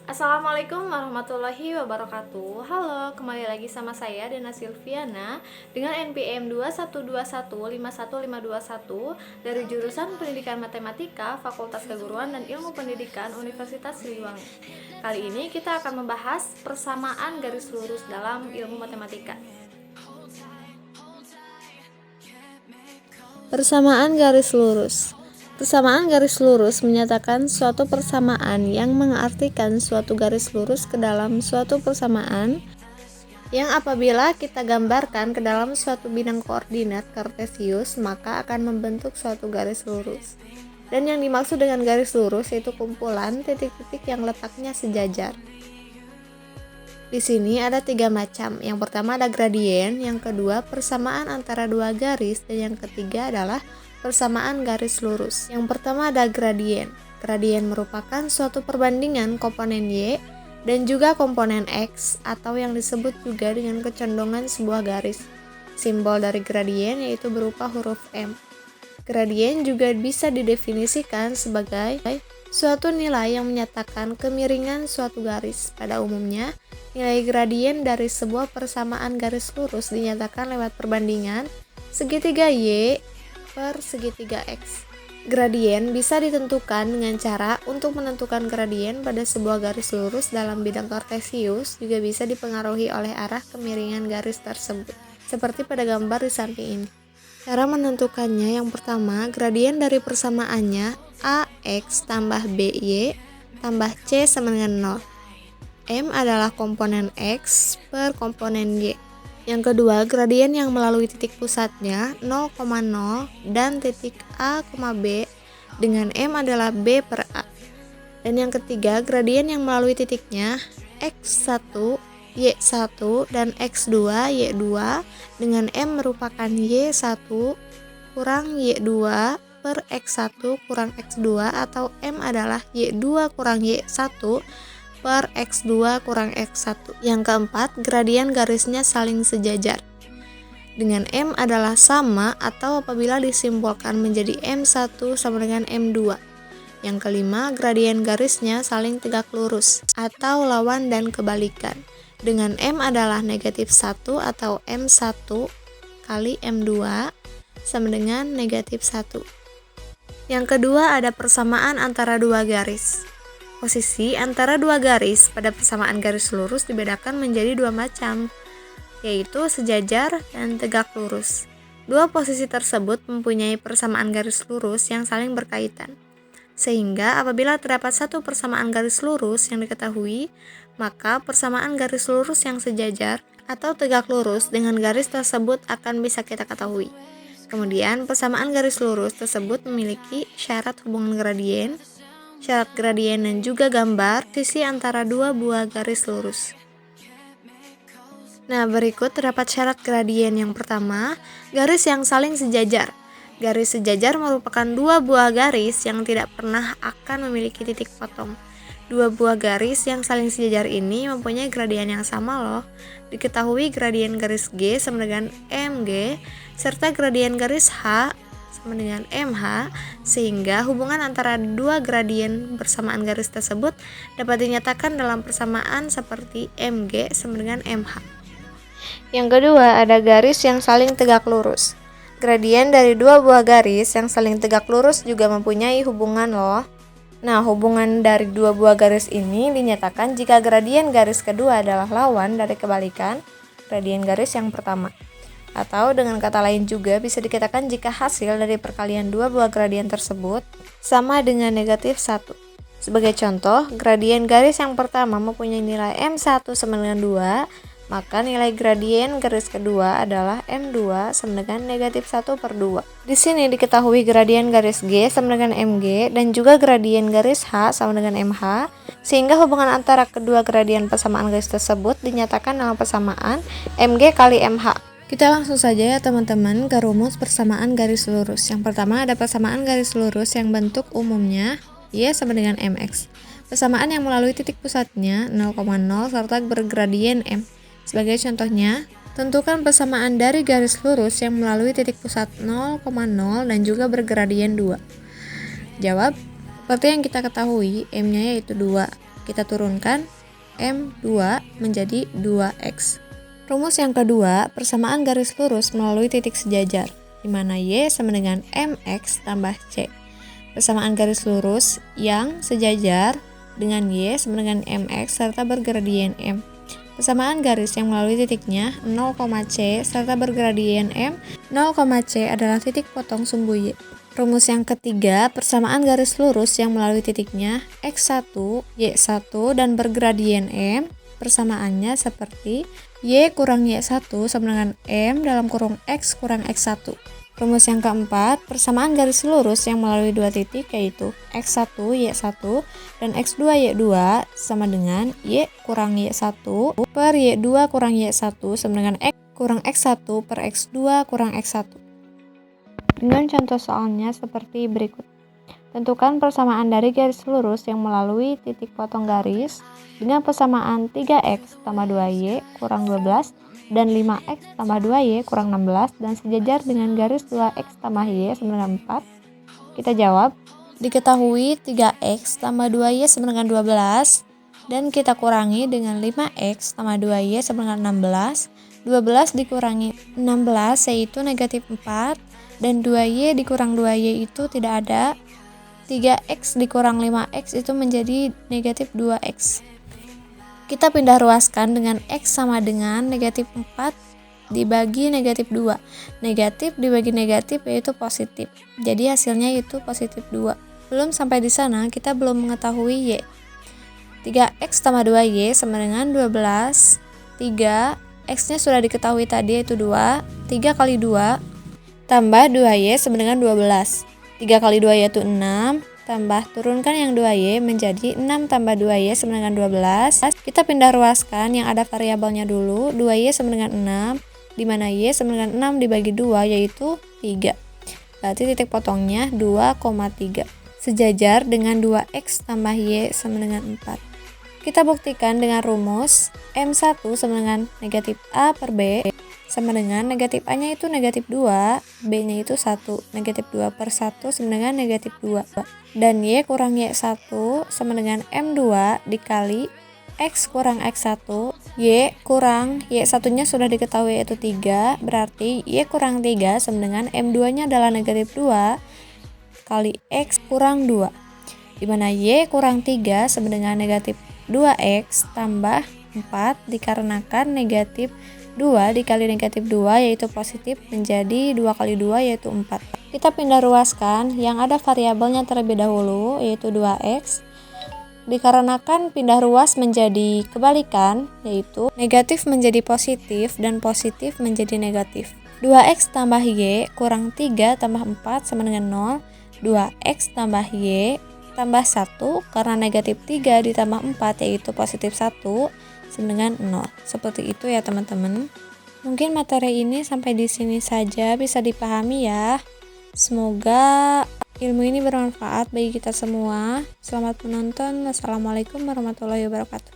Assalamualaikum warahmatullahi wabarakatuh. Halo, kembali lagi sama saya Dena Silviana dengan NPM 212151521 dari jurusan Pendidikan Matematika Fakultas Keguruan dan Ilmu Pendidikan Universitas Siliwangi. Kali ini kita akan membahas persamaan garis lurus dalam ilmu matematika. Persamaan garis lurus. Persamaan garis lurus menyatakan suatu persamaan yang mengartikan suatu garis lurus ke dalam suatu persamaan yang apabila kita gambarkan ke dalam suatu bidang koordinat kartesius maka akan membentuk suatu garis lurus. Dan yang dimaksud dengan garis lurus yaitu kumpulan titik-titik yang letaknya sejajar. Di sini ada 3 macam. Yang pertama ada gradien, yang kedua persamaan antara dua garis, dan yang ketiga adalah persamaan garis lurus. Yang pertama ada gradien. Gradien merupakan suatu perbandingan komponen Y dan juga komponen X atau yang disebut juga dengan kecondongan sebuah garis. Simbol dari gradien yaitu berupa huruf M. Gradien juga bisa didefinisikan sebagai suatu nilai yang menyatakan kemiringan suatu garis. Pada umumnya, nilai gradien dari sebuah persamaan garis lurus dinyatakan lewat perbandingan segitiga Y per segitiga X. Gradien bisa ditentukan dengan cara untuk menentukan gradien pada sebuah garis lurus dalam bidang kartesius juga bisa dipengaruhi oleh arah kemiringan garis tersebut, seperti pada gambar di samping ini. Cara menentukannya yang pertama, gradien dari persamaannya AX tambah BY tambah C sama dengan 0. M adalah komponen X per komponen Y. Yang kedua, gradien yang melalui titik pusatnya 0,0 dan titik A, B dengan M adalah B per A. Dan yang ketiga, gradien yang melalui titiknya X1, Y1 dan X2, Y2 dengan M merupakan Y1 kurang Y2 per X1 kurang X2 atau M adalah Y2 kurang Y1 per X2 kurang X1. Yang keempat, gradien garisnya saling sejajar. Dengan M adalah sama atau apabila disimbolkan menjadi M1 sama dengan M2. Yang kelima, gradien garisnya saling tegak lurus atau lawan dan kebalikan. Dengan M adalah negatif 1 atau M1 kali M2 sama dengan negatif 1. Yang kedua ada persamaan antara dua garis. Posisi antara dua garis pada persamaan garis lurus dibedakan menjadi 2 macam, yaitu sejajar dan tegak lurus. Dua posisi tersebut mempunyai persamaan garis lurus yang saling berkaitan. Sehingga apabila terdapat satu persamaan garis lurus yang diketahui, maka persamaan garis lurus yang sejajar atau tegak lurus dengan garis tersebut akan bisa kita ketahui. Kemudian persamaan garis lurus tersebut memiliki syarat hubungan gradien, syarat gradien dan juga gambar sisi antara dua buah garis lurus. Nah, berikut terdapat syarat gradien. Yang pertama, garis yang saling sejajar. Garis sejajar merupakan dua buah garis yang tidak pernah akan memiliki titik potong. Dua buah garis yang saling sejajar ini mempunyai gradien yang sama loh. Diketahui gradien garis G sama dengan MG serta gradien garis H sama dengan MH, sehingga hubungan antara dua gradien bersamaan garis tersebut dapat dinyatakan dalam persamaan seperti MG sama dengan MH. Yang kedua ada garis yang saling tegak lurus. Gradien dari dua buah garis yang saling tegak lurus juga mempunyai hubungan loh. Nah, hubungan dari dua buah garis ini dinyatakan jika gradien garis kedua adalah lawan dari kebalikan gradien garis yang pertama. Atau dengan kata lain juga bisa dikatakan jika hasil dari perkalian dua buah gradien tersebut sama dengan negatif 1. Sebagai contoh, gradien garis yang pertama mempunyai nilai M1 sama dengan 2, maka nilai gradien garis kedua adalah M2 sama dengan negatif 1 per 2. Di sini diketahui gradien garis G sama dengan MG dan juga gradien garis H sama dengan MH, sehingga hubungan antara kedua gradien persamaan garis tersebut dinyatakan dalam persamaan MG kali MH. Kita langsung saja ya teman-teman ke rumus persamaan garis lurus. Yang pertama ada persamaan garis lurus yang bentuk umumnya Y sama dengan MX. Persamaan yang melalui titik pusatnya 0,0 serta bergradien M. Sebagai contohnya, tentukan persamaan dari garis lurus yang melalui titik pusat 0,0 dan juga bergradien 2. Jawab, seperti yang kita ketahui, M-nya yaitu 2. Kita turunkan M2 menjadi 2X. Rumus yang kedua, persamaan garis lurus melalui titik sejajar, di mana Y sama dengan MX tambah C. Persamaan garis lurus yang sejajar dengan Y sama dengan MX serta bergradien M. Persamaan garis yang melalui titiknya 0, C serta bergradien M. 0, C adalah titik potong sumbu Y. Rumus yang ketiga, persamaan garis lurus yang melalui titiknya X1, Y1 dan bergradien M. Persamaannya seperti Y kurang Y1 sama dengan M dalam kurung X kurang X1. Rumus yang keempat, persamaan garis lurus yang melalui dua titik yaitu X1, Y1 dan X2, Y2 sama dengan Y kurang Y1 per Y2 kurang Y1 sama dengan X kurang X1 per X2 kurang X1. Dengan contoh soalnya seperti berikut. Tentukan persamaan dari garis lurus yang melalui titik potong garis dengan persamaan 3X tambah 2Y kurang 12 dan 5X tambah 2Y kurang 16 dan sejajar dengan garis 2X tambah Y sama dengan 4. Kita jawab, diketahui 3X tambah 2Y sama dengan 12 dan kita kurangi dengan 5X tambah 2Y sama dengan 16. 12 dikurangi 16 yaitu negatif 4 dan 2Y dikurang 2Y itu tidak ada. 3X dikurang 5X itu menjadi negatif 2X. Kita pindah ruaskan dengan X sama dengan negatif 4 dibagi negatif 2. Negatif dibagi negatif yaitu positif. Jadi hasilnya itu positif 2. Belum sampai di sana, kita belum mengetahui Y. 3X tambah 2Y sama dengan 12. 3, X-nya sudah diketahui tadi yaitu 2. 3 kali 2 tambah 2Y sama dengan 12. 3 kali 2 yaitu 6, tambah turunkan yang 2Y menjadi 6 tambah 2Y sama dengan 12. Kita pindah ruaskan yang ada variabelnya dulu, 2Y sama dengan 6, di mana Y sama dengan 6 dibagi 2 yaitu 3. Berarti titik potongnya 2,3. Sejajar dengan 2X tambah Y sama dengan 4. Kita buktikan dengan rumus M1 sama dengan negatif A per B sama dengan negatif A-nya itu negatif 2, B-nya itu 1. Negatif 2 per 1 sama dengan negatif 2. Dan Y kurang Y1 sama dengan M2 dikali X kurang X1. Y kurang Y1-nya sudah diketahui yaitu 3, berarti Y kurang 3 sama dengan M2-nya adalah negatif 2 kali X kurang 2. Dimana Y kurang 3 sama dengan negatif 2X tambah 4 dikarenakan negatif 2 dikali negatif 2 yaitu positif menjadi 2 kali 2 yaitu 4. Kita pindah ruaskan yang ada variabelnya terlebih dahulu yaitu 2X. Dikarenakan pindah ruas menjadi kebalikan yaitu negatif menjadi positif dan positif menjadi negatif. 2X tambah Y kurang 3 tambah 4 sama dengan 0. 2X tambah Y tambah 1 karena negatif 3 ditambah 4 yaitu positif 1 sama dengan 0. Seperti itu ya teman-teman. Mungkin materi ini sampai di sini saja bisa dipahami ya. Semoga ilmu ini bermanfaat bagi kita semua. Selamat menonton. Wassalamualaikum warahmatullahi wabarakatuh.